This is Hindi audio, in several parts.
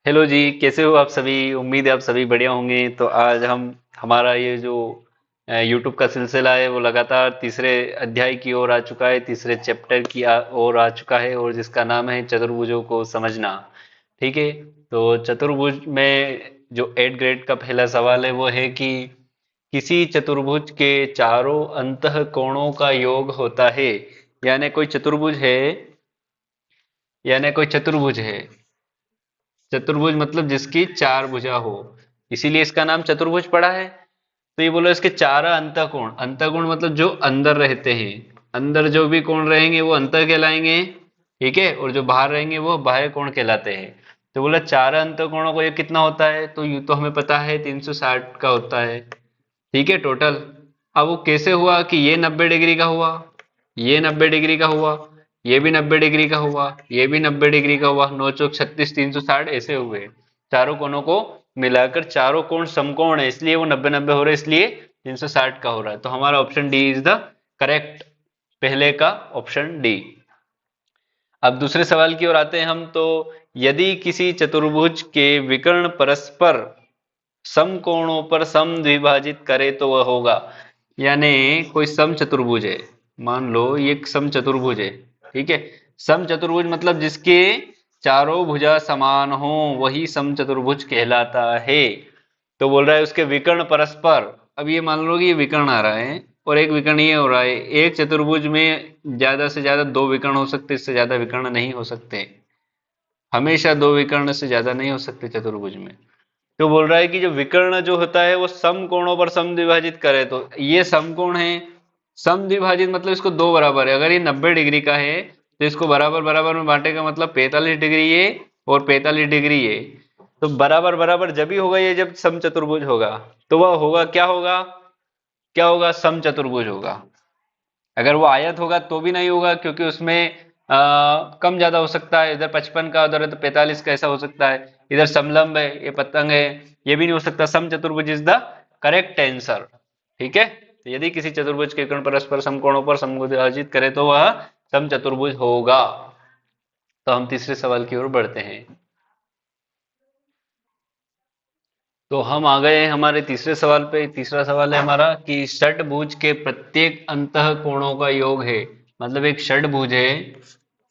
हेलो जी, कैसे हो आप सभी। उम्मीद है आप सभी बढ़िया होंगे। तो आज हम हमारा ये जो यूट्यूब का सिलसिला है वो लगातार तीसरे अध्याय की ओर आ चुका है, तीसरे चैप्टर की ओर आ चुका है, और जिसका नाम है चतुर्भुजों को समझना। ठीक है। तो चतुर्भुज में जो 8 ग्रेड का पहला सवाल है वो है कि किसी चतुर्भुज के चारों अंतः कोणों का योग होता है। यानी कोई चतुर्भुज है, यानी कोई चतुर्भुज है। चतुर्भुज मतलब जिसकी चार भुजा हो, इसीलिए इसका नाम चतुर्भुज पड़ा है। तो ये बोलो इसके चार अंतःकोण, अंतःकोण मतलब जो अंदर रहते हैं, अंदर जो भी कोण रहेंगे वो अंतर कहलाएंगे। ठीक है। और जो बाहर रहेंगे वो बाह्य कोण कहलाते हैं। तो बोला चार अंतःकोणों को ये कितना होता है, तो यूं तो हमें पता है 360 का होता है। ठीक है टोटल। अब वो कैसे हुआ कि ये 90 डिग्री का हुआ, ये 90 डिग्री का हुआ, ये भी 90 डिग्री का हुआ, ये भी 90 डिग्री का हुआ, 9 चौक 36 360 ऐसे हुए। चारों कोणों को मिलाकर चारों कोण समकोण है, इसलिए वो 90 90 हो रहे, इसलिए 360 का हो रहा है। तो हमारा option D is the correct, पहले का ऑप्शन डी। अब दूसरे सवाल की ओर आते हैं हम। तो यदि किसी चतुर्भुज के विकर्ण परस्पर समकोणों पर समद्विभाजित करे तो वह होगा। यानी कोई सम चतुर्भुज है, मान लो ये एक सम चतुर्भुज है। ठीक है। सम चतुर्भुज मतलब जिसके चारों भुजा समान हो वही सम चतुर्भुज कहलाता है। तो बोल रहा है उसके विकर्ण परस्पर। अब ये मान लो कि ये विकर्ण आ रहा है और एक विकर्ण ये हो रहा है। एक चतुर्भुज में ज्यादा से ज्यादा दो विकर्ण हो सकते, इससे ज्यादा विकर्ण नहीं हो सकते। हमेशा दो विकर्ण से ज्यादा नहीं हो सकते चतुर्भुज में। तो बोल रहा है कि जो विकर्ण जो होता है वो समकोणों पर समद्विभाजित करे, तो ये समकोण है। समद्विभाजित मतलब इसको दो बराबर है। अगर ये 90 डिग्री का है तो इसको बराबर बराबर में बांटेगा, मतलब 45 डिग्री ये और 45 डिग्री ये। तो बराबर बराबर जब भी होगा ये, जब समचतुर्भुज होगा। तो वह होगा क्या होगा, क्या होगा, समचतुर्भुज होगा। अगर वो आयत होगा तो भी नहीं होगा, क्योंकि उसमें कम ज्यादा हो सकता है। इधर 55 का उधर है तो 45 का, ऐसा हो सकता है। इधर समलंब है, ये पतंग है, ये भी नहीं हो सकता। सम चतुर्भुज इज द करेक्ट आंसर। ठीक है। तो यदि किसी चतुर्भुज के कर्ण परस्पर समकोणों पर समद्विभाजित करे तो वह सम चतुर्भुज होगा। तो हम तीसरे सवाल की ओर बढ़ते हैं। तो हम आ गए हैं हमारे तीसरे सवाल पे। तीसरा सवाल है हमारा कि षटभुज के प्रत्येक अंतः कोणों का योग है। मतलब एक षटभुज है,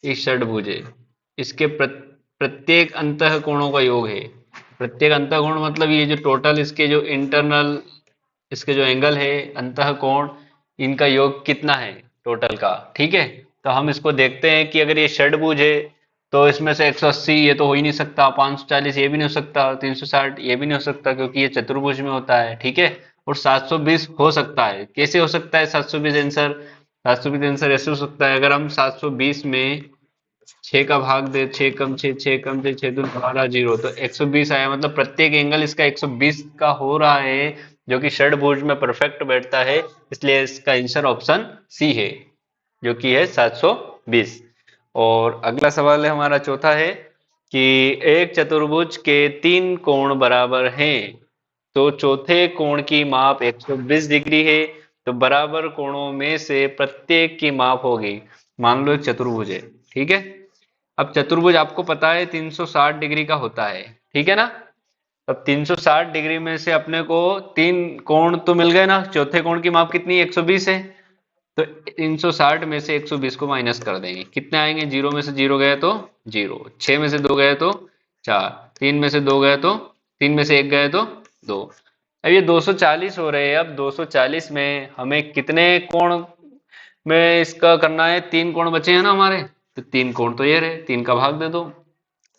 एक षटभुज है, इसके प्रत्येक अंतः कोणों का योग है। प्रत्येक अंतः कोण मतलब ये जो टोटल इसके जो इंटरनल, इसके जो एंगल है अंतः कोण, इनका योग कितना है टोटल का। ठीक है। तो हम इसको देखते हैं कि अगर ये षटभुज है तो इसमें से 180 ये तो हो ही नहीं सकता, 540 ये भी नहीं हो सकता, 360 ये भी नहीं हो सकता, क्योंकि ये चतुर्भुज में होता है। ठीक है। और 720 हो सकता है। कैसे हो सकता है 720 आंसर, 720 आंसर ऐसे हो सकता है, अगर हम 720 में 6 का भाग दे, 6 कम 6, 6 कम 6, 6 दूनी 12 जीरो, तो 120 आया। मतलब प्रत्येक एंगल इसका 120 का हो रहा है, जो कि षटभुज में परफेक्ट बैठता है। इसलिए इसका आंसर ऑप्शन सी है, जो कि है 720। और अगला सवाल है हमारा चौथा है कि एक चतुर्भुज के तीन कोण बराबर हैं, तो चौथे कोण की माप 120 डिग्री है। तो बराबर कोणों में से प्रत्येक की माप होगी। मान लो एक चतुर्भुज है। ठीक है। अब चतुर्भुज आपको पता है 360 डिग्री का होता है। ठीक है ना। अब 360 डिग्री में से अपने को तीन कोण तो मिल गए ना, चौथे कोण की माप कितनी है, 120 है। तो 360 में से 120 को माइनस कर देंगे, कितने आएंगे, जीरो में से जीरो गए तो जीरो, 6 में से दो गए तो चार, तीन में से दो गए तो, तीन में से एक गए तो दो। अब ये 240 हो रहे हैं। अब 240 में हमें कितने कोण में इसका करना है, तीन कोण बचे हैं ना हमारे। तो तीन कोण तो ये रहे, तीन का भाग दे दो।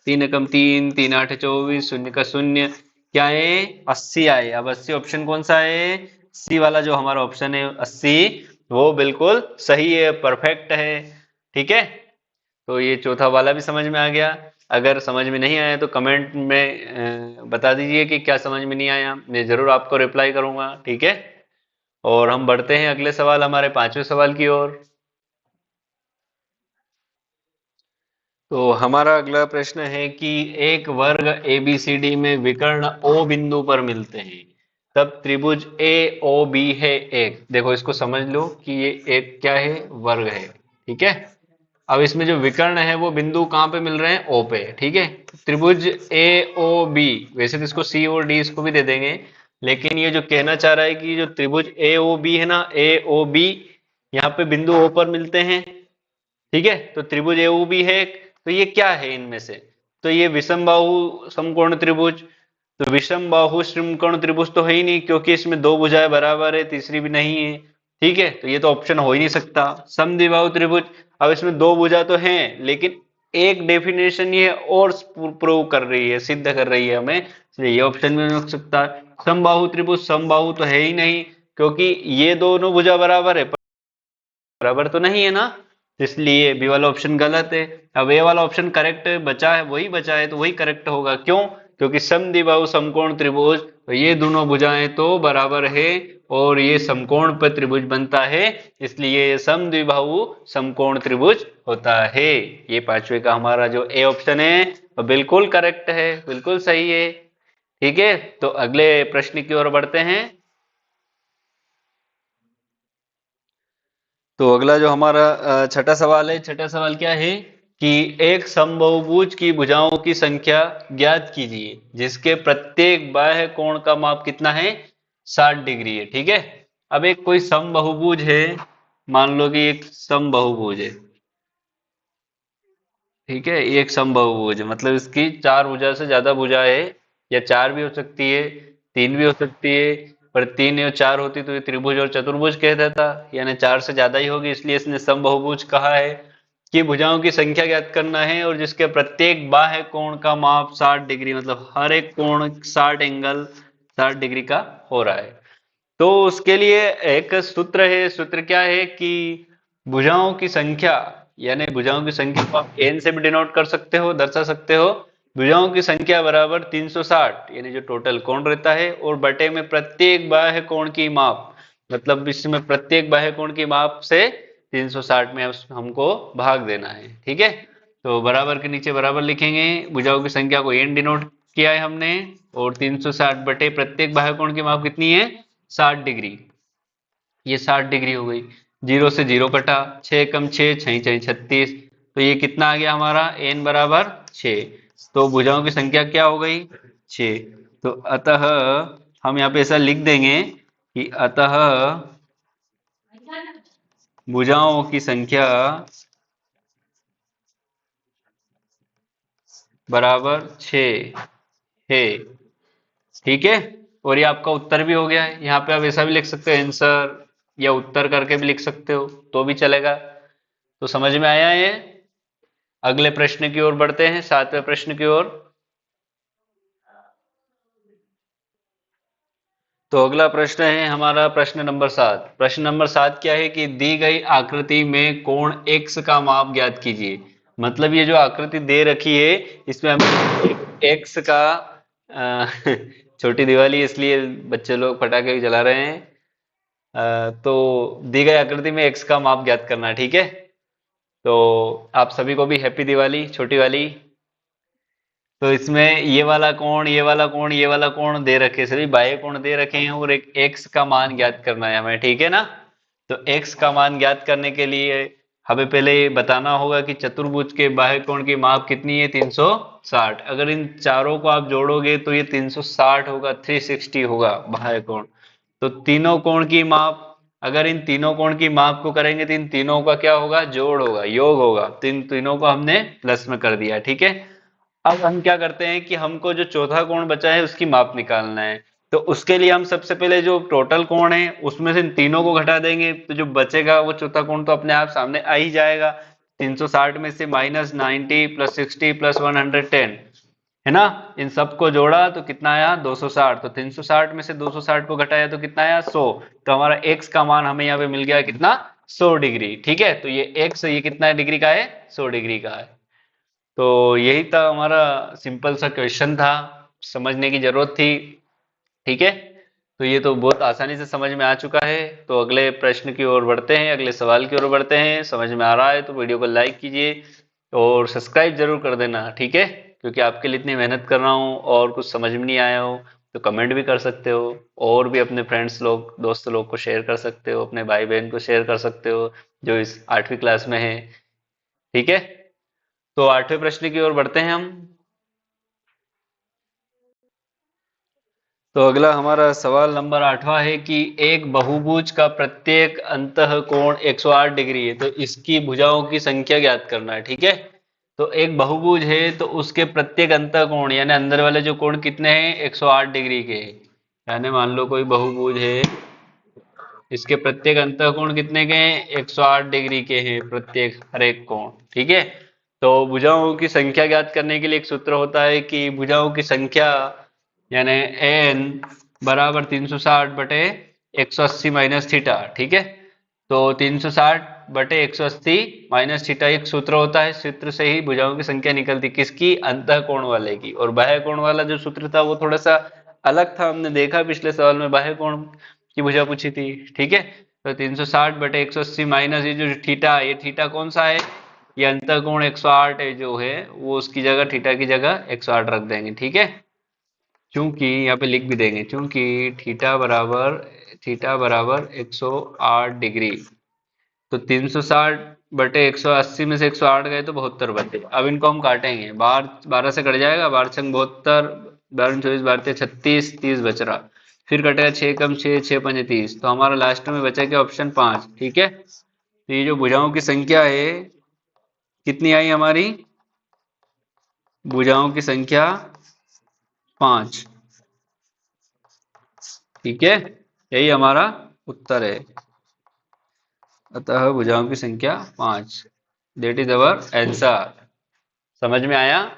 तीन एकम तीन, तीन आठ 24, शून्य का शून्य, क्या है 80 आए। अब 80 ऑप्शन कौन सा है, सी वाला जो हमारा ऑप्शन है 80, वो बिल्कुल सही है, परफेक्ट है। ठीक है। तो ये चौथा वाला भी समझ में आ गया। अगर समझ में नहीं आया तो कमेंट में बता दीजिए कि क्या समझ में नहीं आया, मैं जरूर आपको रिप्लाई करूंगा। ठीक है। और हम बढ़ते हैं अगले सवाल, हमारे पांचवें सवाल की ओर। तो हमारा अगला प्रश्न है कि एक वर्ग ABCD में विकर्ण O बिंदु पर मिलते हैं, तब त्रिभुज AOB है एक। देखो इसको समझ लो कि ये एक क्या है, वर्ग है। ठीक है। अब इसमें जो विकर्ण है वो बिंदु कहाँ पे मिल रहे हैं, ओ पे, ठीक है। त्रिभुज ए ओ बी, वैसे तो इसको सी और डी इसको भी दे देंगे, लेकिन ये जो कहना चाह रहा है कि जो त्रिभुज ए ओ बी है ना, ए ओ बी, यहाँ पे बिंदु ओ पर मिलते हैं, ठीक है। तो त्रिभुज ए ओ बी है, तो ये क्या है इनमें से, तो ये विषमबाहु समकोण त्रिभुज। तो विषम बाहु समकोण त्रिभुज तो है ही नहीं, क्योंकि इसमें दो भुजाएं बराबर है, तीसरी भी नहीं है, ठीक है। तो ये तो ऑप्शन हो ही नहीं सकता। समद्विबाहु त्रिभुज, अब इसमें दो भुजा तो हैं, लेकिन एक डेफिनेशन ये और प्रूव कर रही है, सिद्ध कर रही है हमें, इसलिए ये ऑप्शन भी नहीं हो सकता। समबाहु त्रिभुज, समबाहु तो है ही नहीं, क्योंकि ये दोनों भुजा बराबर है, बराबर तो नहीं है ना, इसलिए बी वाला ऑप्शन गलत है। अब ए वाला ऑप्शन करेक्ट बचा है, वही बचा है, तो वही करेक्ट होगा, क्यों, क्योंकि समद्विबाहु समकोण त्रिभुज, तो ये दोनों भुजाएं तो बराबर है, और ये समकोण पर त्रिभुज बनता है, इसलिए ये समद्विबाहु समकोण त्रिभुज होता है। ये पांचवे का हमारा जो ए ऑप्शन है वो बिल्कुल करेक्ट है, बिल्कुल सही है, ठीक है। तो अगले प्रश्न की ओर बढ़ते हैं। तो अगला जो हमारा छठा सवाल है, छठा सवाल क्या है कि एक समबाहुभुज की भुजाओं की संख्या ज्ञात कीजिए जिसके प्रत्येक बाह्य कोण का माप कितना है, 60 डिग्री है, ठीक है। अब एक कोई समबाहुभुज है, मान लो कि एक समबाहुभुज है, ठीक है। ये एक समबाहुभुज है, मतलब इसकी चार भुजा से ज्यादा भुजा है, या चार भी हो सकती है, तीन भी हो सकती है, पर तीन या चार होती तो ये त्रिभुज और चतुर्भुज कह देता, यानी चार से ज्यादा ही होगी, इसलिए इसने समबाहुभुज कहा है। कि भुजाओं की संख्या ज्ञात करना है और जिसके प्रत्येक बाह्य कोण का माप 60 डिग्री, मतलब हर एक कोण 60 एंगल 60 डिग्री का हो रहा है। तो उसके लिए एक सूत्र है, सूत्र क्या है कि भुजाओं की संख्या, यानी भुजाओं की संख्या को आप एन से भी डिनोट कर सकते हो, दर्शा सकते हो। भुजाओं की संख्या बराबर 360, यानी जो टोटल कोण रहता है, और बटे में प्रत्येक बाह्य कोण की माप, मतलब इसमें प्रत्येक बाह्य कोण की माप से 360 में हमको भाग देना है, ठीक है। तो बराबर के नीचे बराबर लिखेंगे, भुजाओं की संख्या को एन डिनोट किया है हमने, और 360 बटे प्रत्येक बाह्य कोण की माप कितनी है, 60 डिग्री, ये 60 डिग्री हो गई। जीरो से जीरो कटा, 6 कम 6, 6 6 36, तो ये कितना आ गया हमारा, n बराबर 6। तो भुजाओं की संख्या क्या हो गई, 6। तो अतः हम यहाँ पे ऐसा लिख देंगे कि अतः भुजाओं की संख्या बराबर 6 है, ठीक है। और ये आपका उत्तर भी हो गया है, यहाँ पे आप ऐसा भी लिख सकते हो आंसर, या उत्तर करके भी लिख सकते हो, तो भी चलेगा। तो समझ में आया ये। अगले प्रश्न की ओर बढ़ते हैं, सातवें प्रश्न की ओर। तो अगला प्रश्न है हमारा प्रश्न नंबर 7। प्रश्न नंबर 7 क्या है कि दी गई आकृति में कोण x का माप ज्ञात कीजिए। मतलब ये जो आकृति दे रखी है, इसमें हमें x का छोटी दिवाली इसलिए बच्चे लोग पटाखे भी जला रहे हैं। तो दी गई आकृति में x का माप ज्ञात करना है, ठीक है। तो आप सभी को भी हैप्पी दिवाली, छोटी वाली। तो इसमें ये वाला कोण, ये वाला कोण, ये वाला कोण दे रखे, सभी बाह्य कोण दे रखे हैं, और एक x का मान ज्ञात करना है हमें, ठीक है ना। तो x का मान ज्ञात करने के लिए हमें पहले ये बताना होगा कि चतुर्भुज के बाह्य कोण की माप कितनी है, 360। अगर इन चारों को आप जोड़ोगे तो ये 360 होगा, 360 होगा बाह्य कोण। तो तीनों कोण की माप, अगर इन तीनों कोण की माप को करेंगे तो इन तीनों का क्या होगा, जोड़ होगा, योग होगा। तो इन तीनों को हमने प्लस में कर दिया, ठीक है। अब हम क्या करते हैं कि हमको जो चौथा कोण बचा है उसकी माप निकालना है। तो उसके लिए हम सबसे पहले जो टोटल कोण है उसमें से इन तीनों को घटा देंगे, तो जो बचेगा वो चौथा कोण तो अपने आप सामने आ ही जाएगा। 360 में से -90 + 60 + 110, है ना। इन सबको जोड़ा तो कितना आया, 260। तो 360 में से 260 को घटाया तो कितना आया, 100। तो हमारा x का मान हमें यहाँ पे मिल गया कितना, 100 डिग्री, ठीक है। तो ये x ये कितना डिग्री का है, 100 डिग्री का है। तो यही था हमारा सिंपल सा क्वेश्चन था, समझने की जरूरत थी, ठीक है। तो ये तो बहुत आसानी से समझ में आ चुका है। तो अगले प्रश्न की ओर बढ़ते हैं, अगले सवाल की ओर बढ़ते हैं। समझ में आ रहा है तो वीडियो को लाइक कीजिए और सब्सक्राइब जरूर कर देना, ठीक है। क्योंकि आपके लिए इतनी मेहनत कर रहा हूँ, और कुछ समझ में नहीं आया हो तो कमेंट भी कर सकते हो, और भी अपने फ्रेंड्स लोग, दोस्त लोग को शेयर कर सकते हो, अपने भाई बहन को शेयर कर सकते हो जो इस 8वीं क्लास में है, ठीक है, तो 8वें प्रश्न की ओर बढ़ते हैं हम। तो अगला हमारा सवाल नंबर 8वां है कि एक बहुभुज का प्रत्येक अंतःकोण 108 डिग्री है, तो इसकी भुजाओं की संख्या ज्ञात करना है। ठीक है, तो एक बहुभुज है तो उसके प्रत्येक अंतःकोण यानी अंदर वाले जो कोण कितने हैं, 108 डिग्री के हैं। यानी मान लो कोई बहुभुज है, इसके प्रत्येक अंतःकोण कितने के हैं, 108 डिग्री के हैं प्रत्येक हर एक कोण। ठीक है, तो भुजाओं की संख्या ज्ञात करने के लिए एक सूत्र होता है कि भुजाओं की संख्या यानी एन बराबर 360 बटे 180 माइनस थीटा। ठीक है, तो 360 बटे 180 माइनस थीटा एक सूत्र होता है, सूत्र से ही भुजाओं की संख्या निकलती, किसकी, अंतः कोण वाले की। और बाह्य कोण वाला जो सूत्र था वो थोड़ा सा अलग था, हमने देखा पिछले सवाल में बाह्य कोण की भुजा पूछी थी। ठीक है, तो 360 बटे 180 माइनस ये जो थीटा, ये थीटा कौन सा है, ये अंतः कोण 108 है जो है, वो उसकी जगह थीटा की जगह 108 रख देंगे। ठीक है, चूंकि यहाँ पे लिख भी देंगे, चूंकि थीटा बराबर 108 डिग्री, तो 360 बटे 180 में से 108 गए तो 72 बचे। अब इनको हम काटेंगे, बाहर 12 से कट जाएगा, 12 छंग 72, 12 24 12 36, 30 बच रहा, फिर कटेगा 6 कम 6, 6 पंजे 30, तो हमारा लास्ट में बचा क्या, ऑप्शन 5। ठीक है, तो ये जो भुजाओं की संख्या है कितनी आई हमारी, भुजाओं की संख्या 5। ठीक है, यही हमारा उत्तर है, अतः भुजाओं की संख्या 5, देट इज अवर आंसर। समझ में आया,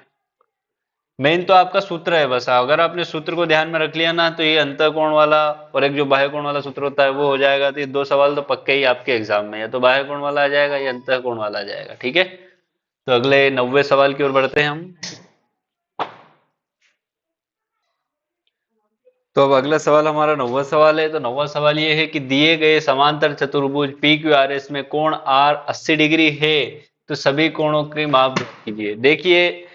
मेन तो आपका सूत्र है बस, अगर आपने सूत्र को ध्यान में रख लिया ना तो ये अंतःकोण वाला और एक जो बाह्य कोण वाला सूत्र होता है वो हो जाएगा, तो ये 2 सवाल तो पक्के ही आपके एग्जाम में, या तो बाह्य कोण वाला आ जाएगा या अंतःकोण वाला आ जाएगा। ठीक है, तो अगले 90वें सवाल की ओर बढ़ते हैं हम। तो अब अगला सवाल हमारा 9वां सवाल है। तो 9वां सवाल ये है कि दिए गए समांतर चतुर्भुज पी क्यू आर एस में कोण आर 80 डिग्री है, तो सभी कोणों के माप ज्ञात कीजिए। देखिए,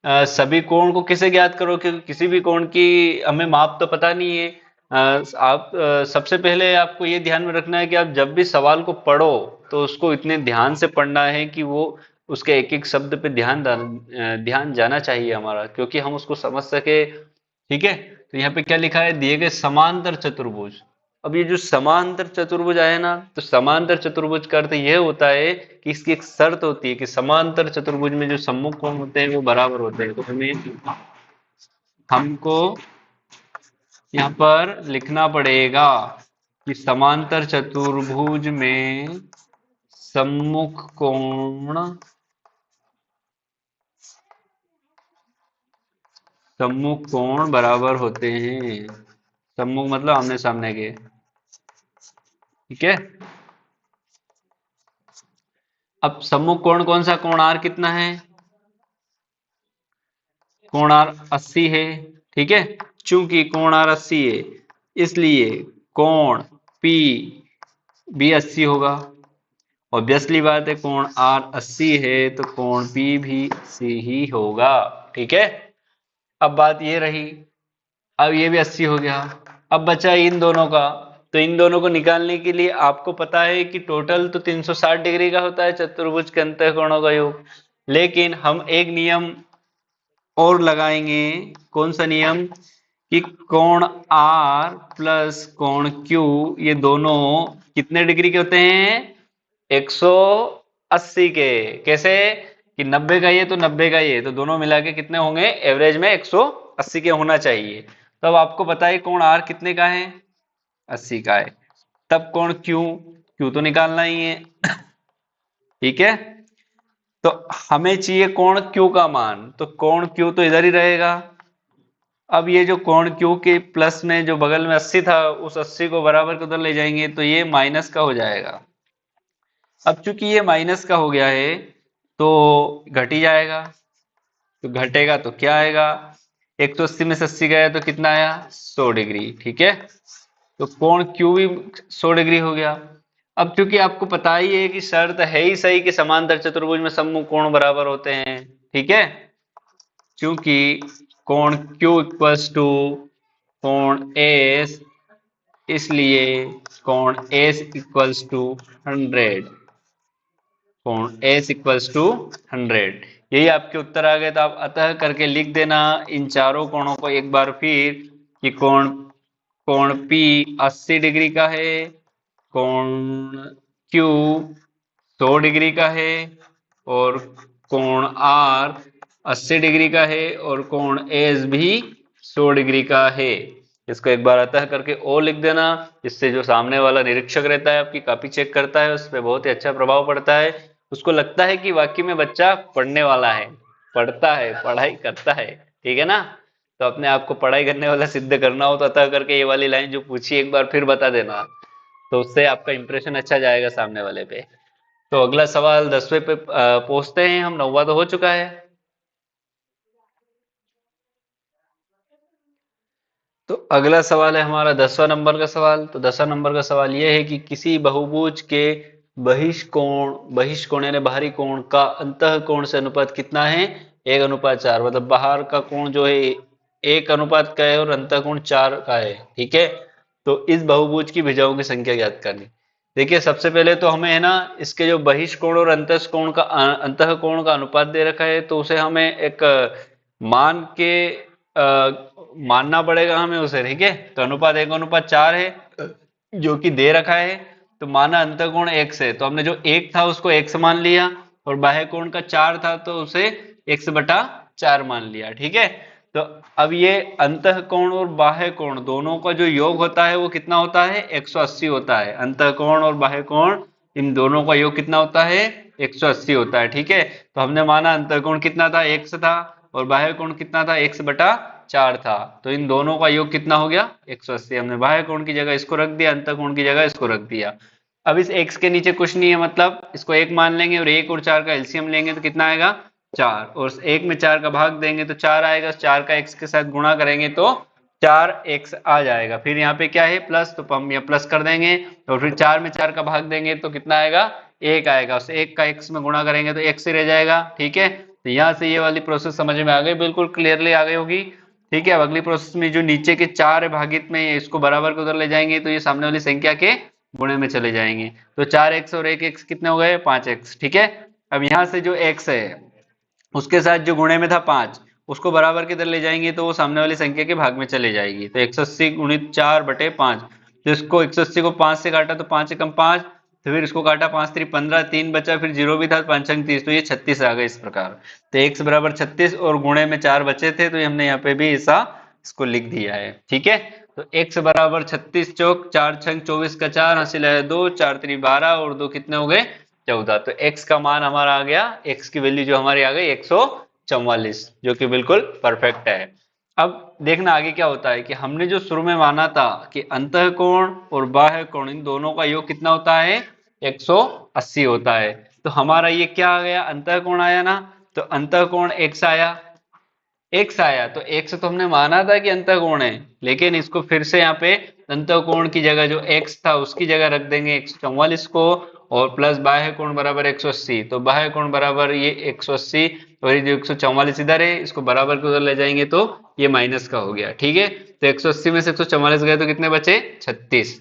सभी कोण को किसे ज्ञात करो, क्योंकि किसी भी कोण की हमें माप तो पता नहीं है। आप सबसे पहले आपको ये ध्यान में रखना है कि आप जब भी सवाल को पढ़ो तो उसको इतने ध्यान से पढ़ना है कि वो उसके एक एक शब्द पे ध्यान जाना चाहिए हमारा, क्योंकि हम उसको समझ सके। ठीक है, तो यहाँ पे क्या लिखा है, दिए गए समांतर चतुर्भुज। अब ये जो समांतर चतुर्भुज आए ना, तो समांतर चतुर्भुज का अर्थ यह होता है कि इसकी एक शर्त होती है कि समांतर चतुर्भुज में जो सम्मुख कोण होते हैं वो बराबर होते हैं। तो हमको यहाँ पर लिखना पड़ेगा कि समांतर चतुर्भुज में सम्मुख कोण बराबर होते हैं। सम्मुख मतलब आमने सामने के। ठीक है, अब सम्मुख कोण कौन सा, कोण आर कितना है, कोण आर 80 है। ठीक है, चूंकि कोण आर 80 है इसलिए कोण पी भी 80 होगा। ऑब्वियसली बात है, कोण आर 80 है तो कोण पी भी 80 ही होगा। ठीक है, अब बात ये रही, अब ये भी 80 हो गया, अब बचा इन दोनों का। तो इन दोनों को निकालने के लिए आपको पता है कि टोटल तो 360 डिग्री का होता है चतुर्भुज के अंतःकोणों का योग, लेकिन हम एक नियम और लगाएंगे। कौन सा नियम, कि कोण आर प्लस कोण क्यू ये दोनों कितने डिग्री के होते हैं, 180 के। कैसे, कि 90 का ये तो 90 का ये, तो दोनों मिला के कितने होंगे, एवरेज में 180 के होना चाहिए। तब आपको बताइए कोण आर कितने का है, 80 का है। तब कोण क्यू, क्यू तो निकालना ही है। ठीक है, तो हमें चाहिए कोण क्यू का मान, तो कोण क्यू तो इधर ही रहेगा। अब ये जो कोण क्यू के प्लस में जो बगल में 80 था, उस 80 को बराबर के उधर ले जाएंगे तो ये माइनस का हो जाएगा। अब चूंकि ये माइनस का हो गया है तो घट ही जाएगा, तो घटेगा तो क्या आएगा, 180 में से 80 गया तो कितना आया, 100 डिग्री। ठीक है, तो कोण क्यू भी 100 डिग्री हो गया। अब क्योंकि आपको पता ही है कि शर्त है ही सही कि समांतर चतुर्भुज में सम्मुख कोण बराबर होते हैं। ठीक है, क्योंकि कोण Q इक्वल्स टू कोण S, इसलिए कोण S इक्वल्स टू 100। कोण एस इक्वल्स टू 100। यही आपके उत्तर आ गए, तो आप अतः करके लिख देना इन चारों कोणों को एक बार फिर कि कोण कोण P 80 डिग्री का है, कोण Q 100 डिग्री का है, और कोण R 80 डिग्री का है, और कोण एस भी 100 डिग्री का है। इसको एक बार अतः करके ओ लिख देना, इससे जो सामने वाला निरीक्षक रहता है, आपकी कॉपी चेक करता है, उस पर बहुत ही अच्छा प्रभाव पड़ता है। उसको लगता है कि वाकई में बच्चा पढ़ने वाला है, पढ़ता है, पढ़ाई करता है। ठीक है ना? तो अपने आप को पढ़ाई करने वाला सिद्ध करना हो तो अतः करके ये वाली लाइन जो पूछी एक बार फिर बता देना, तो उससे आपका इंप्रेशन अच्छा जाएगा सामने वाले पे। तो अगला सवाल 10वें पे पहुंचते हैं हम, 9वां तो हो चुका है। तो अगला सवाल है हमारा 10वां नंबर का सवाल। तो 10वां नंबर का सवाल यह है कि किसी बहुभुज के बहिष्कोण यानी बाहरी कोण का अंतः कोण से अनुपात कितना है? 1:4। मतलब बाहर का कोण जो है 1 अनुपात का है और अंतः कोण 4 का है। ठीक है? तो इस बहुभुज की भुजाओं की संख्या ज्ञात करनी। देखिए, सबसे पहले तो हमें है ना इसके जो बहिष्कोण और अंतः कोण का अनुपात दे रखा है, तो उसे हमें एक मान के मानना पड़ेगा हमें उसे। ठीक है? तो अनुपात 1:4 है जो कि दे रखा है। तो माना अंतःकोण x है, तो हमने जो 1 था उसको x मान लिया, और बाह्य कोण का 4 था तो उसे x/4 मान लिया। ठीक है? तो अब ये अंतःकोण और बाह्य कोण दोनों का जो योग होता है वो कितना होता है? 180 होता है। अंतःकोण और बाह्य कोण इन दोनों का योग कितना होता है? 180 होता है। ठीक है? तो हमने माना अंतःकोण कितना था? x था, और बाह्य कोण कितना था? x/4 था। तो इन दोनों का योग कितना हो गया? 180। हमने बाह्य कोण की जगह इसको रख दिया, अंतःकोण की जगह इसको रख दिया। अब इस x के नीचे कुछ नहीं है, मतलब इसको 1 मान लेंगे, और 1 और 4 का एलसीएम लेंगे तो कितना आएगा? 4। और 1 में 4 का भाग देंगे तो 4 आएगा। 4 का x के साथ गुणा करेंगे तो 4x आ जाएगा। फिर यहाँ पे क्या है? प्लस, तो हम यहाँ प्लस कर देंगे, और फिर 4 में 4 का भाग देंगे तो कितना आएगा? 1 आएगा। उस 1 का x में गुणा करेंगे तो x ही रह जाएगा। ठीक है? तो यहाँ से ये वाली प्रोसेस समझ में आ गई, बिल्कुल क्लियरली आ गई होगी। ठीक है? अब अगली प्रोसेस में जो नीचे के 4 है भागित में, इसको बराबर के उधर ले जाएंगे तो ये सामने वाली संख्या के गुणे में चले जाएंगे। तो 4x और 1x कितने हो गए? 5x। ठीक है? अब यहाँ से जो x है उसके साथ जो गुणे में था 5, उसको बराबर के इधर ले जाएंगे तो वो सामने वाली संख्या के भाग में चले जाएगी। तो 180 गुणित 4/5। तो इसको 180 को 5 से काटा तो 5 एकम 5, तो फिर इसको काटा 5 3 15, 3 बचा, फिर 0 भी था, 5 अंक 30, तो ये 36 आ गए इस प्रकार। तो x बराबर 36 और गुणे में 4 बचे थे, तो हमने यहाँ पे भी ऐसा इसको लिख दिया है। ठीक है? तो x बराबर 36 चौक 4 छंग 24 का 4 हासिल है 2, 4 3 12, और 2 कितने हो गए? 14। तो x का मान हमारा आ गया, x की वैल्यू जो हमारी आ गई 144, जो कि बिल्कुल परफेक्ट है। अब देखना आगे क्या होता है कि हमने जो शुरू में माना था कि अंतःकोण और बाह्य कोण इन दोनों का योग कितना होता है? 180 होता है। तो हमारा ये क्या आ गया? अंतःकोण आया ना। तो अंतःकोण x आया, x आया तो x तो हमने माना था कि अंतःकोण है, लेकिन इसको फिर से यहाँ पे अंतःकोण की जगह जो x था उसकी जगह रख देंगे 144 को, और प्लस बाह्य कोण बराबर 180। तो बाह्य कोण बराबर ये 180, और ये जो 144 इधर है इसको बराबर के उधर ले जाएंगे तो ये माइनस का हो गया। ठीक है? तो 180 में से 144 गए तो कितने बचे? 36।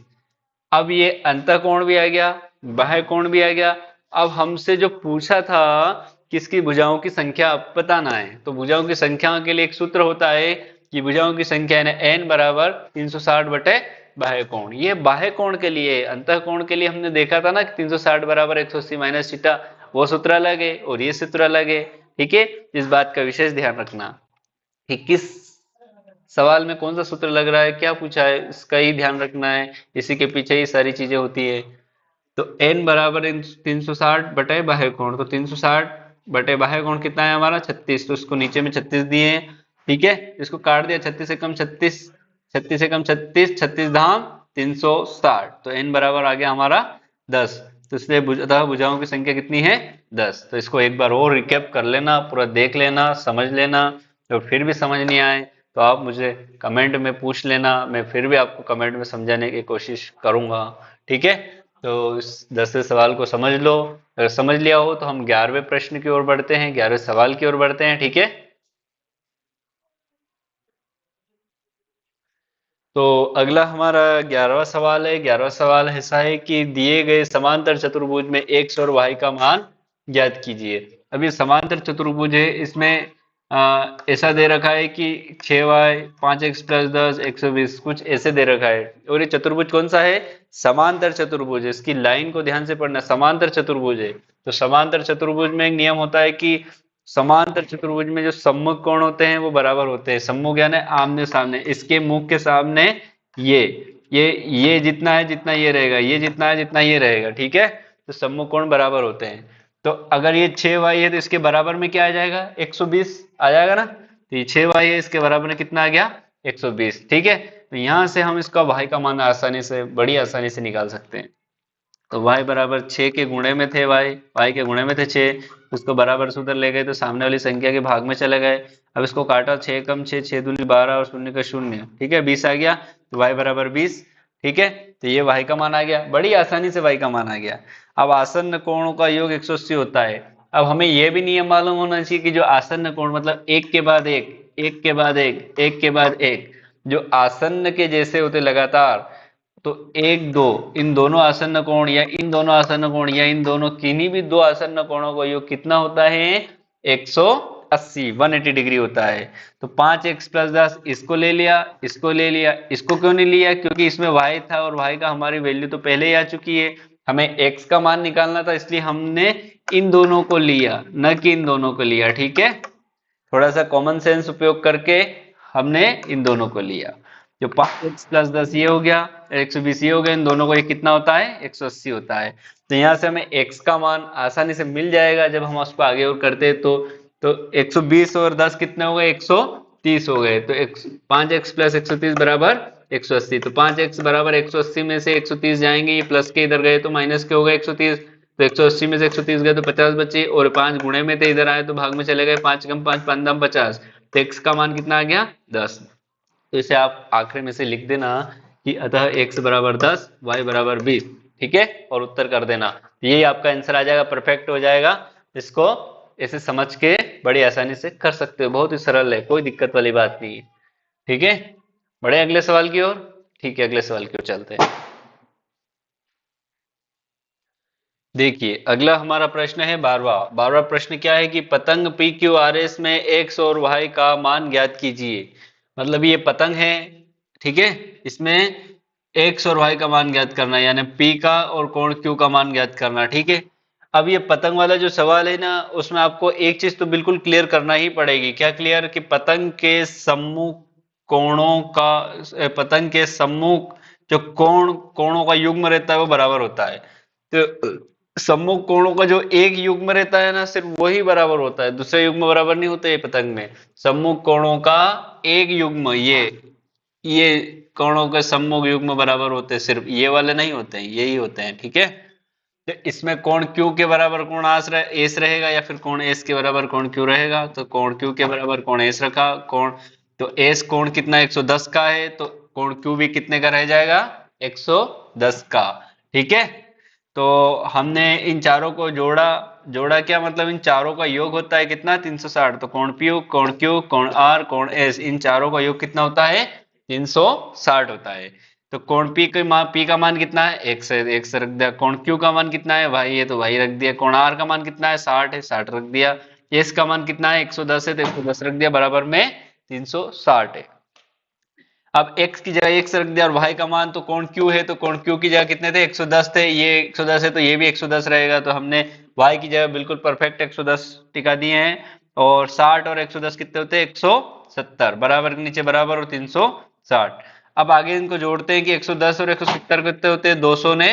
अब ये अंतःकोण भी आ गया, बाह्य कोण भी आ गया। अब हमसे जो पूछा था किसकी भुजाओं की संख्या बताना है, तो भुजाओं की संख्या के लिए एक सूत्र होता है कि भुजाओं की संख्या है n बराबर 360 बटे बाह्य कोण। ये बाह्य कोण के लिए, अंतः कोण के लिए हमने देखा था ना कि 360 बराबर 180 माइनस थीटा, वो सूत्र अलग है और ये सूत्र अलग है। ठीक है? इस बात का विशेष ध्यान रखना कि किस सवाल में कौन सा सूत्र लग रहा है, क्या पूछा है, इसका ही ध्यान रखना है। इसी के पीछे ही सारी चीजें होती है। तो n बराबर 360 बटे बाह्य कोण, तो 360 बटे बाह्य कोण कितना है हमारा? 36। तो इसको नीचे में 36 दिए हैं। ठीक है? इसको काट दिया, 36 एकम 36, 36 एकम 36, 36 धाम 360, तो n बराबर आ गया हमारा 10। तो इसलिए भुजाओं की संख्या कितनी है? 10। तो इसको एक बार और रिकैप कर लेना, पूरा देख लेना, समझ लेना। और फिर भी समझ नहीं आए तो आप मुझे कमेंट में पूछ लेना, मैं फिर भी आपको कमेंट में समझाने की कोशिश करूंगा। ठीक है? तो इस 10वें सवाल को समझ लो। अगर समझ लिया हो तो हम 11वें प्रश्न की ओर बढ़ते हैं, 11वें सवाल की ओर बढ़ते हैं। ठीक है? तो अगला हमारा 11वां सवाल है। 11वां सवाल ऐसा है कि दिए गए समांतर चतुर्भुज में x और y का मान ज्ञात कीजिए। अब ये समांतर चतुर्भुज है, इसमें ऐसा दे रखा है कि 6y 5x प्लस 10 120 कुछ ऐसे दे रखा है। और ये चतुर्भुज कौन सा है? समांतर चतुर्भुज है। इसकी लाइन को ध्यान से पढ़ना, समांतर चतुर्भुज है। तो समांतर चतुर्भुज में एक नियम होता है कि समांतर चतुर्भुज में जो सम्मुख कोण होते हैं वो बराबर होते हैं। सम्मुख यानी आमने सामने, इसके मुख के सामने ये ये ये जितना है जितना ये रहेगा, ये जितना है जितना ये रहेगा, ठीक है। तो सम्मुख कोण बराबर होते हैं। तो अगर ये 6y है तो इसके बराबर में क्या आ जाएगा? 120 आ जाएगा ना। तो ये 6y है, इसके बराबर में कितना आ गया? 120, ठीक है। तो यहां से हम इसका y का मान आसानी से, बड़ी आसानी से निकाल सकते हैं। तो y बराबर 6 के गुणे में थे, y के गुणे में थे 6, उसको बराबर से उधर ले गए तो सामने वाली संख्या के भाग में चले गए। अब इसको काटा, 6 कम 6, 6 दूनी 12 और शून्य का शून्य, ठीक है, 20 आ गया। तो y बराबर 20, ठीक है। तो ये y का मान आ गया, बड़ी आसानी से y का मान आ गया। अब आसन्न कोणों का योग 180 होता है। अब हमें यह भी नियम मालूम होना चाहिए कि जो आसन्न कोण मतलब एक के बाद एक, एक के बाद एक, एक के बाद एक, जो आसन्न के जैसे होते लगातार, तो एक दो, इन दोनों आसन्न कोण या इन दोनों आसन्न कोण या इन दोनों किन्हीं भी दो आसन्न कोणों का योग कितना होता है? 180, 180 डिग्री होता है। तो 5x प्लस 10 इसको ले लिया, इसको ले लिया, इसको क्यों नहीं लिया? क्योंकि इसमें y था और y का हमारी वैल्यू तो पहले ही आ चुकी है। हमें x का मान निकालना था, इसलिए हमने इन दोनों को लिया, न कि इन दोनों को लिया, ठीक है। थोड़ा सा कॉमन सेंस उपयोग करके हमने इन दोनों को लिया। जो 5x प्लस 10 ये हो गया, 120 ये हो गया, इन दोनों को ये कितना होता है? 180 होता है। तो यहाँ से हमें x का मान आसानी से मिल जाएगा जब हम उसको आगे और करते हैं। तो 120 और 10 कितने हो गए? 130 हो गए। तो 5x प्लस 130 बराबर 180। तो 5x बराबर 180 में से 130 जाएंगे, ये प्लस के इधर गए तो माइनस के हो गए 130। तो 180 में से 130 गए तो 50 बचे, और 5 गुणे में थे, इधर आए तो भाग में चले गए, 5 कम 5 5 दम 50। तो x का मान कितना आ गया? 10। तो इसे आप आखिरी में से लिख देना कि अतः x बराबर 10, y बराबर 20, ठीक है, और उत्तर कर देना। यही आपका आंसर आ जाएगा, परफेक्ट हो जाएगा। इसको ऐसे समझ के बड़ी आसानी से कर सकते हो, बहुत ही सरल है, कोई दिक्कत वाली बात नहीं है, ठीक है। बढ़े अगले सवाल की ओर। ठीक है, अगले सवाल की ओर चलते हैं। देखिए अगला हमारा प्रश्न है 12वां प्रश्न क्या है कि पतंग पी क्यू आर एस में एक्स और वाई का मान ज्ञात कीजिए। मतलब ये पतंग है, ठीक है, इसमें एक्स और वाई का मान ज्ञात करना है, यानी पी का और कोण क्यू का मान ज्ञात करना, ठीक है। अब ये पतंग वाला जो सवाल है ना, उसमें आपको एक चीज तो बिल्कुल क्लियर करना ही पड़ेगी। क्या क्लियर? कि पतंग के सम्मुख कोणों का, पतंग के सम्मुख जो कोणों का युग्म रहता है वो बराबर होता है। तो सम्मुख कोणों का जो एक युग्म रहता है ना, सिर्फ वही बराबर होता है, दूसरे युग्म बराबर नहीं होते ये पतंग में। सम्मुख कोणों का एक युग्म, ये कोणों के सम्मुख युग्म बराबर होते हैं, सिर्फ ये वाले नहीं होते हैं, यही होते हैं, ठीक है। तो इसमें कोण क्यू के बराबर कोण एस रहेगा, या फिर कोण एस के बराबर कोण क्यू रहेगा। तो कोण क्यू के बराबर कोण एस रखा, कोण, तो एस कोण कितना 110 का है, तो कोण क्यू भी कितने का रह जाएगा? 110 का, ठीक है। तो हमने इन चारों को जोड़ा, जोड़ा क्या मतलब? इन चारों का योग होता है कितना? 360। तो कोण पी, कोण क्यू, कोण आर, कोण एस, इन चारों का योग कितना होता है? 360 होता है। तो कोण पी का मान कितना है? एक से रख दिया। कोण क्यू का मान कितना है? भाई ये तो भाई रख दिया। कोण आर का मान कितना है? 60 है, 60 रख दिया। एस का मान कितना है? 110 है, तो 110 रख दिया, बराबर में 360 है। अब x की जगह x रख दिया, और y का मान तो कोण q है, तो कोण q की जगह कितने थे? 110 थे, ये 110 है तो ये भी 110 रहेगा। तो हमने y की जगह बिल्कुल परफेक्ट 110 टिका दिए हैं। और 60 और 110 कितने होते हैं? 170, बराबर के नीचे बराबर और 360। अब आगे इनको जोड़ते हैं कि 110 और 170 कितने होते हैं? 200 ने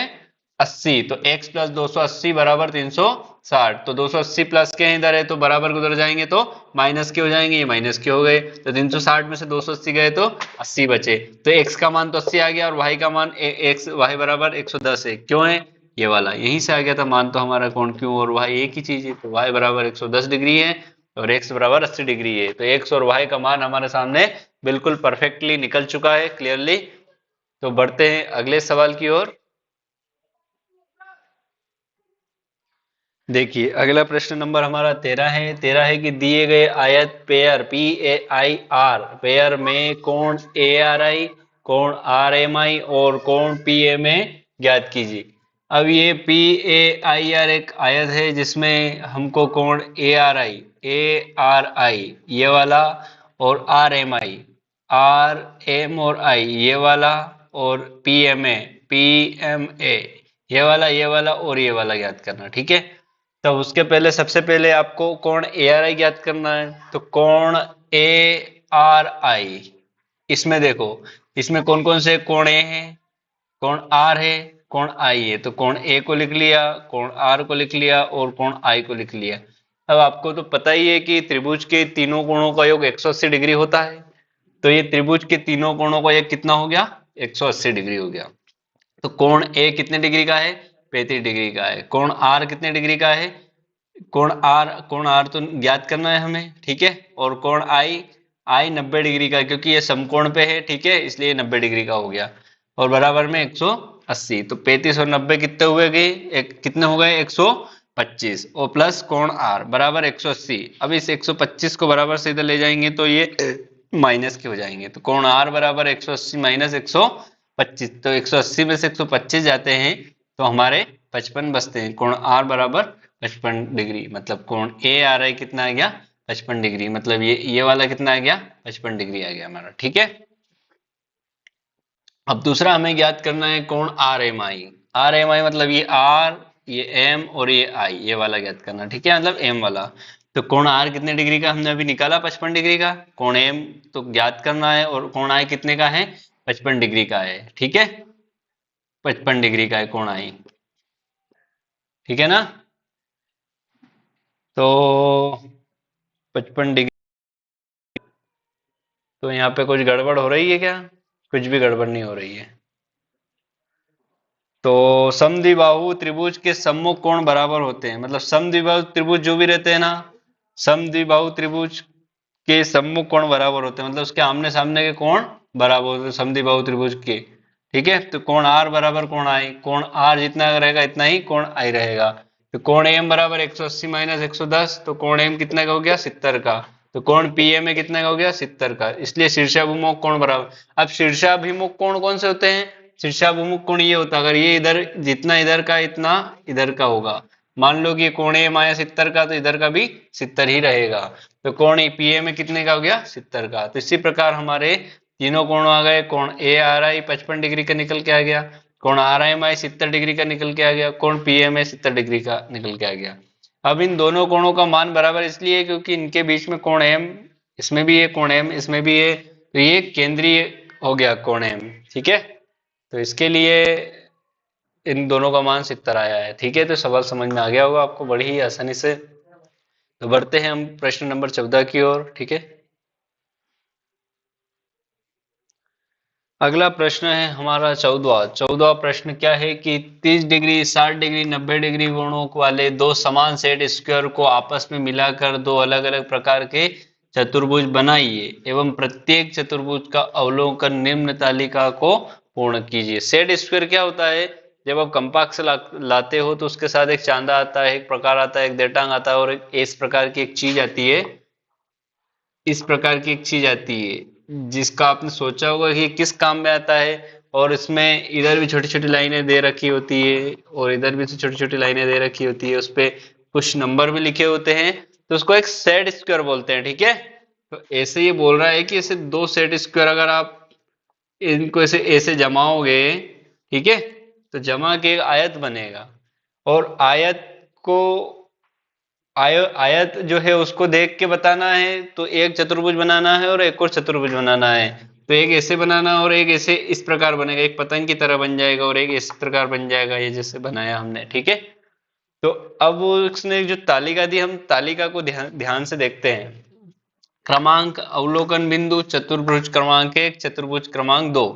80। तो x प्लस 280 बराबर 360। तो 280 प्लस के इधर है तो बराबर उधर जाएंगे तो माइनस के हो जाएंगे, ये माइनस के हो गए। तो 360 में से 280 गए तो 80 बचे। तो x का मान तो 80 आ गया, और y का मान y बराबर 110 है। क्यों है? ये वाला यहीं से आ गया था मान, तो हमारा कोण क्यू और y एक ही चीज है। तो y बराबर 110 डिग्री है और x बराबर 80 डिग्री है। तो x और y का मान हमारे सामने बिल्कुल परफेक्टली निकल चुका है, क्लियरली। तो बढ़ते हैं अगले सवाल की ओर। देखिए अगला प्रश्न नंबर हमारा 13 है कि दिए गए आयत pair P A I R pair में कोण ए आर आई, कोण आर एम आई और कोण पी एम ए ज्ञात कीजिए। अब ये पी ए आई आर एक आयत है जिसमें हमको कोण ए आर आई ये वाला, और आर एम और आई ये वाला, और पी एम ए ये वाला और ये वाला ज्ञात करना। ठीक है, तो उसके पहले सबसे पहले आपको कोण ए आर आई ज्ञात करना है। तो कोण ए आर आई, इसमें देखो, इसमें कौन कौन से कोण ए हैं, कोण आर है, कोण आई है। तो कोण ए को लिख लिया, कोण आर को लिख लिया, और कोण आई को लिख लिया। अब आपको तो पता ही है कि त्रिभुज के तीनों कोणों का योग 180 डिग्री होता है। तो ये त्रिभुज के तीनों कोणों का योग कितना हो गया, 180 डिग्री हो गया। तो कोण ए कितने डिग्री का है, 35 डिग्री का है। कोण आर कितने डिग्री का है, कोण आर तो ज्ञात करना है हमें। ठीक है, और कोण आई, 90 डिग्री का है, क्योंकि ये समकोण पे है। ठीक है, इसलिए 90 डिग्री का हो गया, और बराबर में 180। तो 35 और 90 कितने हुए गए, कितने हो गए, 125, और प्लस कोण आर बराबर 180। अब इस 125 को बराबर से इधर ले जाएंगे तो ये माइनस के हो जाएंगे। तो कोण आर बराबर 180 माइनस 125, तो 180 में से 125 जाते हैं तो हमारे 55 बचते हैं। कोण आर बराबर 55 डिग्री, मतलब कोण ए आर आई कितना आ गया, 55 डिग्री। मतलब ये वाला कितना आ गया, 55 डिग्री आ गया हमारा। ठीक है, अब दूसरा हमें ज्ञात करना है कोण आर एम आई। आर एम आई मतलब ये आर, ये एम और ये आई, ये वाला ज्ञात करना। ठीक है, मतलब एम वाला। तो कोण आर कितने डिग्री का हमने अभी निकाला, 55 डिग्री का। कोण एम तो ज्ञात करना है, और कोण आई कितने का है, 55 डिग्री का है। ठीक है, 55 डिग्री का है कोण आई। ठीक है ना, तो 55 डिग्री। तो यहाँ पे कुछ गड़बड़ हो रही है क्या, कुछ भी गड़बड़ नहीं हो रही है। तो समद्विबाहु त्रिभुज के सम्मुख कोण बराबर होते हैं, मतलब समद्विबाहु त्रिभुज जो भी रहते हैं ना, समद्विबाहु त्रिभुज के सम्मुख कोण बराबर होते हैं, मतलब उसके आमने सामने के कोण बराबर होते हैं समद्विबाहु त्रिभुज के। ठीक है, तो कोण आर बराबर कोण आई, कोण आर जितना रहेगा इतना ही कोण आई रहेगा। तो कोण एम बराबर 180 माइनस 110, तो कोण एम कितने का हो गया, 70 का। तो कोण पी एम में कितने का हो गया, 70 का। इसलिए शीर्षाभिमुख कोण बराबर। अब शीर्षाभिमुख कोण कौन से होते हैं, शीर्षाभिमुख कोण ये होता है अगर ये इधर जितना इधर का इतना इधर का होगा। मान लो कि ये कोण ए माया 70 का, तो इधर का भी 70 ही रहेगा। तो कोण पीए में कितने का हो गया, 70 का। तो इसी प्रकार हमारे तीनों कोण आ गए। कोण ए आर आई 55 डिग्री का निकल के आ गया, कोण आर एम आई 70 डिग्री का निकल के आ गया, कोण पी एम ए 70 डिग्री का निकल के आ गया। अब इन दोनों कोणों का मान बराबर इसलिए है क्योंकि इनके बीच में कोण एम, इसमें भी है कोण एम, इसमें भी है, तो ये केंद्रीय हो गया कोण एम। ठीक है, तो इसके लिए इन दोनों का मान 70 आया है। ठीक है, तो सवाल समझ में आ गया होगा आपको बड़ी ही आसानी से। तो बढ़ते हैं हम प्रश्न नंबर 14 की ओर। ठीक है, अगला प्रश्न है हमारा 14वां प्रश्न क्या है कि 30 डिग्री 60 डिग्री 90 डिग्री कोणों वाले दो समान सेट स्क्वायर को आपस में मिलाकर दो अलग अलग प्रकार के चतुर्भुज बनाइए एवं प्रत्येक चतुर्भुज का अवलोकन निम्न तालिका को पूर्ण कीजिए। सेट स्क्वायर क्या होता है, जब आप कंपास लाते हो तो उसके साथ एक चांदा आता है, एक प्रकार आता है, एक देटांग आता है, और एक इस प्रकार की एक चीज आती है, इस प्रकार की एक चीज आती है जिसका आपने सोचा होगा कि किस काम में आता है। और इसमें इधर भी छोटी छोटी लाइनें दे रखी होती है, और इधर भी छोटी छोटी लाइनें दे रखी होती है, उस पे कुछ नंबर भी लिखे होते हैं, तो उसको एक सेट स्क्वायर बोलते हैं। ठीक है, तो ऐसे ये बोल रहा है कि ऐसे दो सेट स्क्वायर अगर आप इनको ऐसे ऐसे जमाओगे, ठीक है, तो जमा के एक आयत बनेगा, और आयत को आयत जो है उसको देख के बताना है, तो एक चतुर्भुज बनाना है और एक और चतुर्भुज बनाना है। तो एक ऐसे बनाना और एक ऐसे इस प्रकार बनेगा, एक पतंग की तरह बन जाएगा और एक इस प्रकार बन जाएगा, ये जैसे बनाया हमने। ठीक है, तो अब उसने जो तालिका दी, हम तालिका को ध्यान ध्यान से देखते हैं। क्रमांक अवलोकन बिंदु चतुर्भुज क्रमांक 1 चतुर्भुज क्रमांक 2।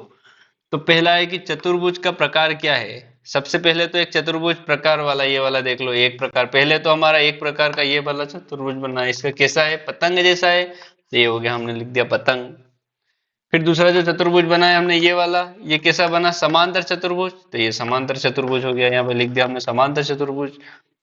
तो पहला है कि चतुर्भुज का प्रकार क्या है। सबसे पहले तो एक चतुर्भुज प्रकार वाला ये वाला देख लो, एक प्रकार। पहले तो हमारा एक प्रकार का ये वाला चतुर्भुज बना है, इसका कैसा है, पतंग जैसा है, तो ये हो गया, हमने लिख दिया पतंग। फिर दूसरा जो चतुर्भुज बना है हमने ये वाला, ये कैसा बना, समांतर चतुर्भुज, तो ये समांतर चतुर्भुज हो गया, यहाँ पे लिख दिया हमने समांतर चतुर्भुज।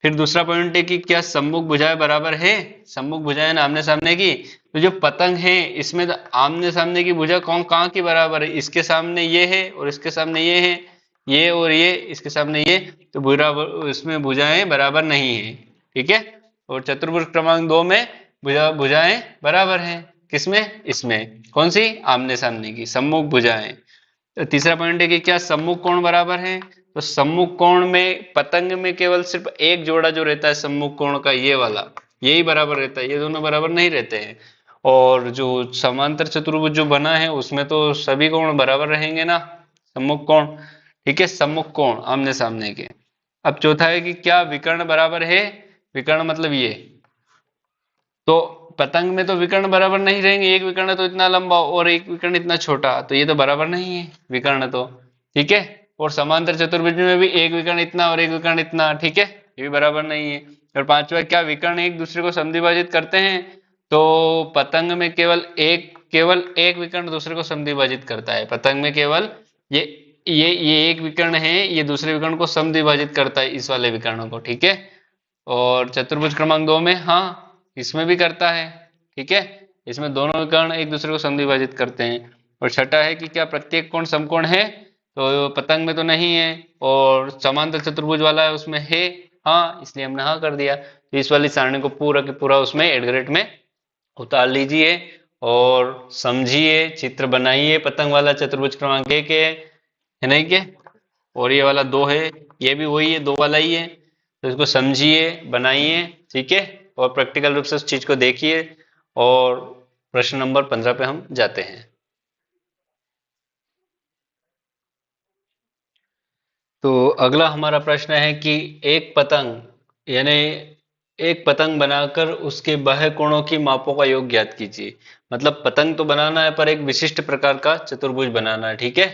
फिर दूसरा पॉइंट है कि क्या सम्मुख भुजाएं बराबर है, सम्मुख भुजाएं आमने सामने की। तो जो पतंग है इसमें तो आमने सामने की भुजा कौन कहाँ की बराबर है, इसके सामने ये है और इसके सामने ये है, ये और ये इसके सामने ये, तो बराबर इसमें भुजाएं बराबर नहीं है, ठीक है। और चतुर्भुज क्रमांक 2 में भुजाएं बराबर हैं, किसमें, इसमें कौन सी, आमने सामने की सम्मुख भुजाएं। तो तीसरा पॉइंट है कि क्या सम्मुख कोण बराबर है, तो सम्मुख कोण में पतंग में केवल सिर्फ एक जोड़ा जो रहता है सम्मुख कोण का, ये वाला, यही बराबर रहता है, ये दोनों बराबर नहीं रहते हैं। और जो समांतर चतुर्भुज जो बना है उसमें तो सभी कोण बराबर रहेंगे ना, सम्मुख कोण, ठीक है, सम्मुख कोण आमने सामने के। अब चौथा है कि क्या विकर्ण बराबर है, विकर्ण मतलब ये, तो पतंग में तो विकर्ण बराबर नहीं रहेंगे, एक विकर्ण तो इतना लंबा और एक विकर्ण इतना छोटा, तो ये तो बराबर नहीं है विकर्ण तो, ठीक है। और समांतर चतुर्भुज में भी एक विकर्ण इतना और एक विकर्ण इतना, ठीक है, ये भी बराबर नहीं है। और पांचवा, क्या विकर्ण एक दूसरे को समद्विभाजित करते हैं, तो पतंग में केवल एक विकर्ण दूसरे को समद्विभाजित करता है, पतंग में केवल ये ये एक विकर्ण है, ये दूसरे विकर्ण को समद्विभाजित करता है, इस वाले विकर्ण को, ठीक है। और चतुर्भुज क्रमांक 2 में, हाँ, इसमें भी करता है, ठीक है, इसमें दोनों विकर्ण एक दूसरे को समद्विभाजित करते हैं। और छठा है कि क्या प्रत्येक कोण समकोण है, तो पतंग में तो नहीं है, और समांतर चतुर्भुज वाला है उसमें है, हाँ, इसलिए हमने हाँ कर दिया। तो इस वाली सारणी को पूरा के पूरा उसमें एडग्रेड में उतार लीजिए और समझिए, चित्र बनाइए, पतंग वाला चतुर्भुज क्रमांक 1 है नहीं के, और ये वाला 2 है, ये भी वही है, 2 वाला ही है, तो इसको समझिए, बनाइए, ठीक है, और प्रैक्टिकल रूप से उस चीज को देखिए। और प्रश्न नंबर 15 पे हम जाते हैं। तो अगला हमारा प्रश्न है कि एक पतंग, यानी एक पतंग बनाकर उसके बाह्य कोणों की मापों का योग ज्ञात कीजिए। मतलब पतंग तो बनाना है पर एक विशिष्ट प्रकार का चतुर्भुज बनाना है, ठीक है।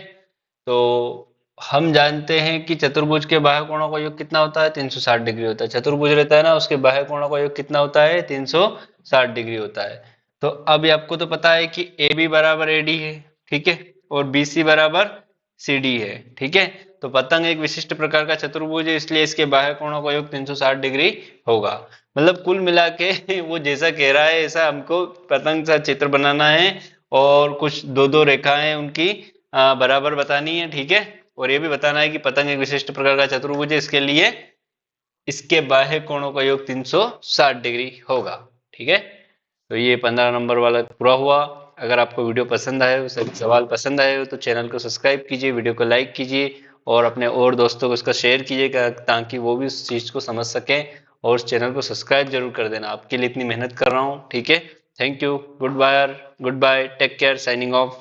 तो हम जानते हैं कि चतुर्भुज के बाह्य कोणों का योग कितना होता है, 360 डिग्री होता है। चतुर्भुज रहता है ना, उसके बाह्य कोणों का योग कितना होता है, 360 डिग्री होता है। तो अब आपको तो पता है कि ए बी बराबर ए डी है, ठीक है, और बी सी बराबर सी डी है, ठीक है। तो पतंग एक विशिष्ट प्रकार का चतुर्भुज है, इसलिए इसके बाह्य कोणों का योग 360 डिग्री होगा। मतलब कुल मिला के वो जैसा कह रहा है ऐसा हमको पतंग का चित्र बनाना है, और कुछ दो दो रेखाएं उनकी बराबर बतानी है, ठीक है। और ये भी बताना है कि पतंग एक विशिष्ट प्रकार का चतुर्भुज है, इसके लिए इसके बाह्य कोणों का योग 360 डिग्री होगा, ठीक है। तो ये 15 नंबर वाला पूरा हुआ। अगर आपको वीडियो पसंद आए, सभी सवाल पसंद आए तो चैनल को सब्सक्राइब कीजिए, वीडियो को लाइक कीजिए, और अपने और दोस्तों को इसका शेयर कीजिएगा ताकि वो भी उस चीज़ को समझ सकें। और उस चैनल को सब्सक्राइब जरूर कर देना, आपके लिए इतनी मेहनत कर रहा हूँ, ठीक है। Thank you, good bye, take care, signing of.